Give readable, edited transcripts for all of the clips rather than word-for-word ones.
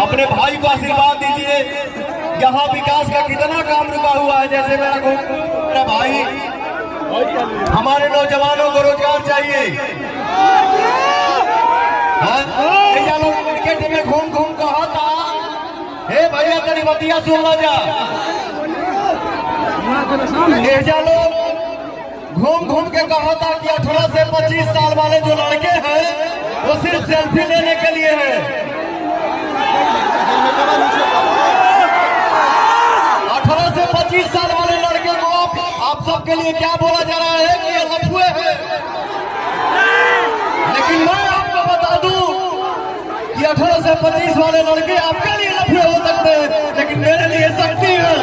अपने भाई को आशीर्वाद दीजिए। यहाँ विकास का कितना काम रुका हुआ है, जैसे मेरा भाई, हमारे नौजवानों को रोजगार चाहिए। लोग क्रिकेट में घूम घूम कहा था, हे भैया तेरी बतिया सुन जा। लोग घूम घूम के कहा था कि 18 से 25 साल वाले जो लड़के हैं वो सिर्फ सेल्फी लेने के लिए है। 18 से 25 साल वाले लड़के को आप सबके लिए क्या बोला जा रहा है कि ये लफुए हैं। लेकिन मैं आपको बता दूं कि 18 से 25 वाले लड़के आपके लिए लफुए हो सकते हैं, लेकिन मेरे लिए शक्ति है।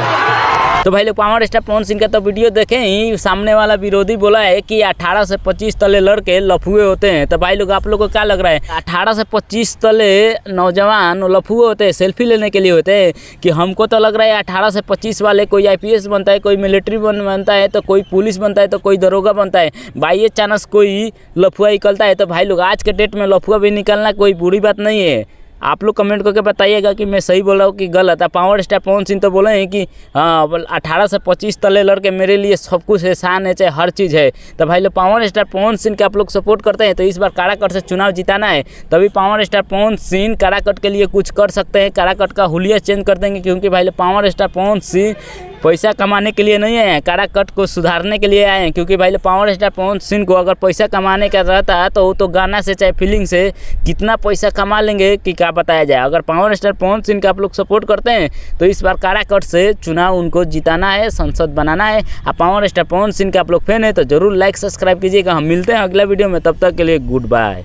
तो भाई लोग पावर स्टार पवन सिंह का तो वीडियो देखें ही, सामने वाला विरोधी बोला है कि 18 से 25 तले लड़के लफुए होते हैं। तो भाई लोग आप लोग को क्या लग रहा है, 18 से 25 तले नौजवान लफुए होते हैं, सेल्फी लेने के लिए होते हैं? कि हमको तो लग रहा है 18 से 25 वाले कोई IPS बनता है, कोई मिलिट्री बनता है, तो कोई पुलिस बनता है, तो कोई दरोगा बनता है। बाई चांस कोई लफुआ निकलता है। तो भाई लोग आज के डेट में लफुआ भी निकलना कोई बुरी बात नहीं है। आप लोग कमेंट करके बताइएगा कि मैं सही बोल रहा हूँ कि गलत है। पावर स्टार पवन सिंह तो बोले हैं कि 18 से 25 तले लड़के मेरे लिए सब कुछ एहसान है, चाहे हर चीज़ है। तो भाई लोग पावर स्टार पवन सिंह के आप लोग सपोर्ट करते हैं तो इस बार काराकट से चुनाव जिताना है, तभी पावर स्टार पवन सिंह काराकट के लिए कुछ कर सकते हैं। काराकट का हुलिया चेंज कर देंगे, क्योंकि भाई लोग पावर स्टार पवन सिंह पैसा कमाने के लिए नहीं आए हैं, काराकट को सुधारने के लिए आए हैं। क्योंकि भाई पावर स्टार पवन सिंह को अगर पैसा कमाने का रहता तो वो तो गाना से चाहे फीलिंग से कितना पैसा कमा लेंगे कि क्या बताया जाए। अगर पावर स्टार पवन सिंह का आप लोग सपोर्ट करते हैं तो इस बार काराकट से चुनाव उनको जिताना है, संसद बनाना है। आप पावर स्टार पवन सिंह के आप लोग फैन है तो जरूर लाइक सब्सक्राइब कीजिएगा। हम मिलते हैं अगला वीडियो में, तब तक के लिए गुड बाय।